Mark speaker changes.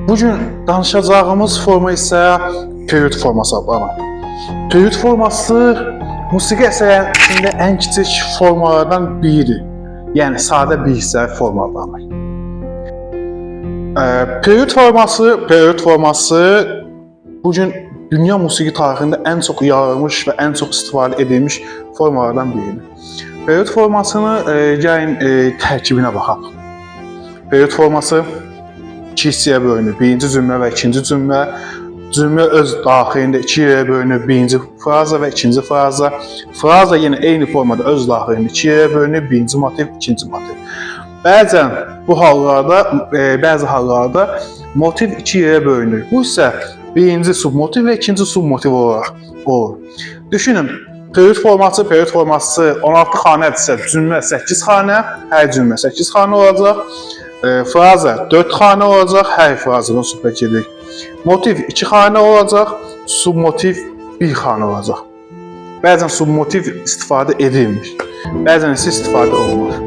Speaker 1: Bugün danışacağımız forma isə period forması adlanır. Period forması musiqi əsərlərində ən kiçik formalardan biridir. Yəni sadə bir hissə forma adlanır. Period forması bugün dünya musiqi tarixində ən çox yayılmış və ən çox istifadə edilmiş formalardan biridir. Period formasını gəlin tərkibinə baxaq. Period forması iki hissəyə bölünür. Birinci cümlə və ikinci cümlə. Cümlə öz daxilində iki yerə bölünür. Birinci fraza və ikinci fraza. Fraza yenə eyni formada öz daxilində iki yerə bölünür. Birinci motiv, ikinci motiv. Bəzi hallarda motiv iki yerə bölünür. Bu isə birinci submotiv və ikinci submotiv olaraq olur. Düşünün, period forması 16 xanədirsə, cümlə 8 xanə, hər cümlə 8 xanə olacaq. Fraza 4 xanə olacaq, hər frazadan söhbət gedir. Motiv 2 xanə olacaq, submotiv 1 xanə olacaq. Bəzən submotiv istifadə edilmir, bəzən isə istifadə olunur.